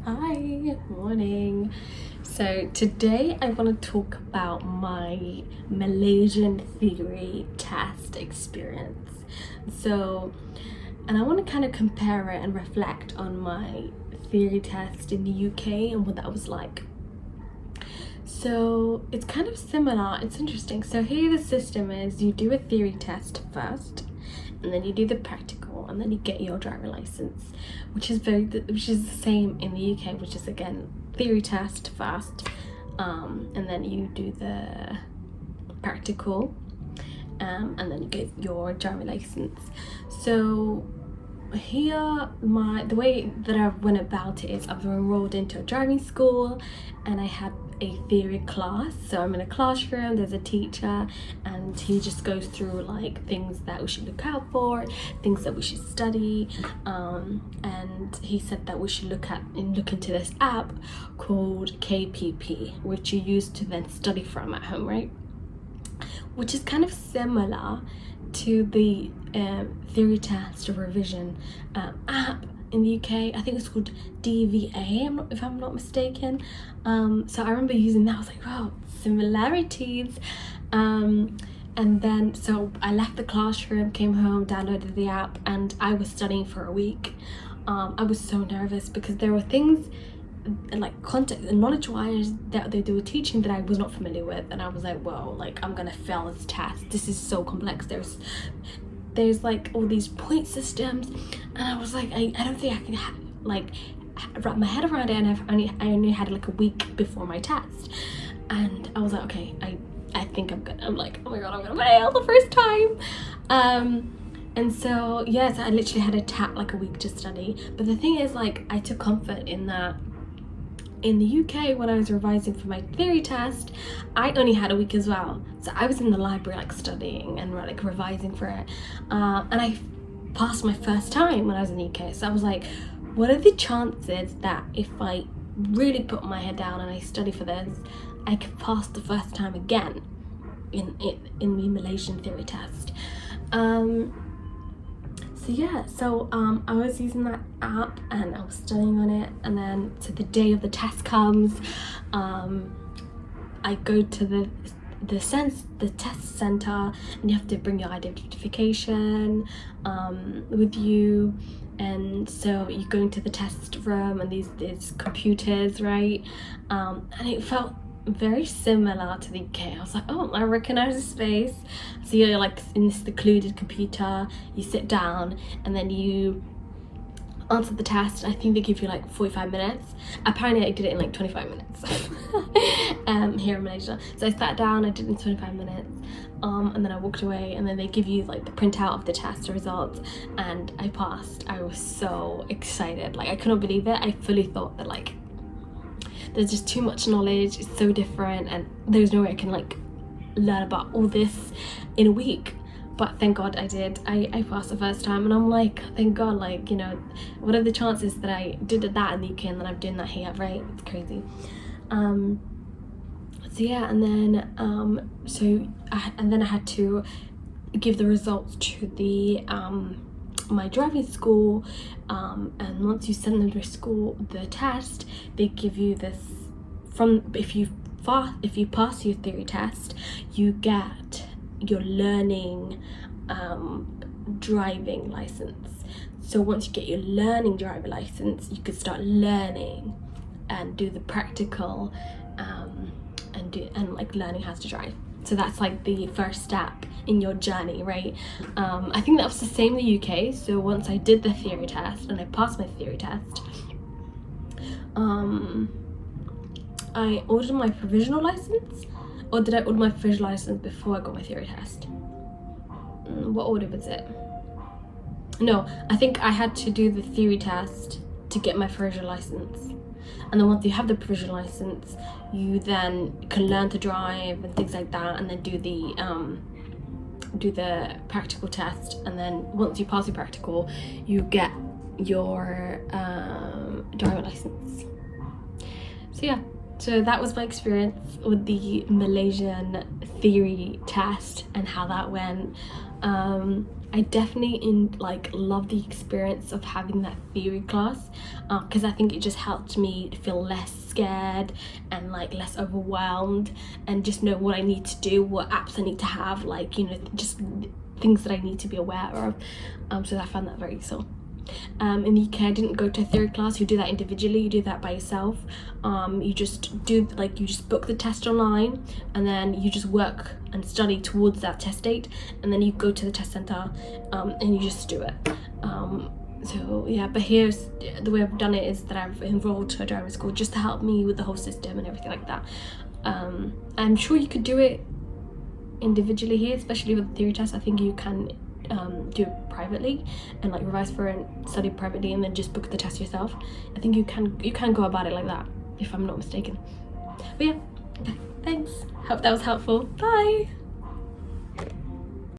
Hi, morning. So today I want to talk about my Malaysian theory test experience. And I want to kind of compare it and reflect on my theory test in the UK and what that was like. So it's kind of similar, it's interesting. So here the system is you do a theory test first, and then you do the practical, and then you get your driver license, which is the same in the UK, which is again theory test first, and then you do the practical, and then you get your driver license. So here the way that I went about it is I've enrolled into a driving school, and I had a theory class. So I'm in a classroom, there's a teacher, and he just goes through like things that we should look out for, things that we should study, and he said that we should look into this app called KPP, which you use to then study from at home, right? Which is kind of similar to the theory test or revision app in the UK. I think it's called DVA, if I'm not mistaken. So I remember using that. I was like, wow, similarities. And then so I left the classroom, came home, downloaded the app, and I was studying for a week. I was so nervous because there were things like context and knowledge wise that they were teaching that I was not familiar with, and I was like, whoa, like I'm gonna fail this test, this is so complex. There's like all these point systems, and I was like, I don't think I can wrap my head around it, and I only had like a week before my test, and I was like, okay, I think I'm like, oh my god, I'm gonna fail the first time. And so yes, I literally had like a week to study. But the thing is, like, I took comfort in that in the UK, when I was revising for my theory test, I only had a week as well. So I was in the library like studying and like revising for it, and I passed my first time when I was in the UK. So I was like, what are the chances that if I really put my head down and I study for this, I could pass the first time again in the Malaysian theory test? So I was using that app and I was studying on it, and then so the day of the test comes, I go to the test center, and you have to bring your identification with you, and so you go into the test room, and these computers, right? And it felt very similar to the UK. I was like, oh, I recognize this face. So you're like in this secluded computer, you sit down, and then you answer the test. I think they give you like 45 minutes. Apparently I did it in like 25 minutes here in Malaysia. So I sat down, I did it in 25 minutes, and then I walked away, and then they give you like the printout of the test results, and I passed. I was so excited, like I couldn't believe it. I fully thought that like there's just too much knowledge, it's so different, and there's no way I can like learn about all this in a week. But thank God I did. I passed the first time, and I'm like, thank God, like, you know, what are the chances that I did that in the UK and then I'm doing that here, right? It's crazy. So yeah, and then I had to give the results to the my driving school, and once you send them to school the test, they give you this if you pass your theory test, you get your learning driving license. So once you get your learning driver license, you could start learning and do the practical, and like learning how to drive. So that's like the first step in your journey, right? I think that was the same in the UK. So once I did the theory test and I passed my theory test, I ordered my provisional license, or did I order my provisional license before I got my theory test? What order was it? No, I think I had to do the theory test to get my provisional license, and then once you have the provisional license, you then can learn to drive and things like that, and then do the practical test, and then once you pass your practical, you get your driver license. So yeah, so that was my experience with the Malaysian theory test and how that went. I definitely love the experience of having that theory class, because I think it just helped me feel less scared and like less overwhelmed, and just know what I need to do, what apps I need to have, like, you know, just things that I need to be aware of. So I found that very useful. In the UK, I didn't go to a theory class. You do that individually, you do that by yourself. You just book the test online, and then you just work and study towards that test date, and then you go to the test center, and you just do it. So yeah, but here's the way I've done it, is that I've enrolled to a driving school just to help me with the whole system and everything like that. I'm sure you could do it individually here, especially with the theory test. I think you can do it privately and like revise for it and study privately, and then just book the test yourself. I think you can go about it like that, if I'm not mistaken. But yeah, okay, thanks, hope that was helpful. Bye.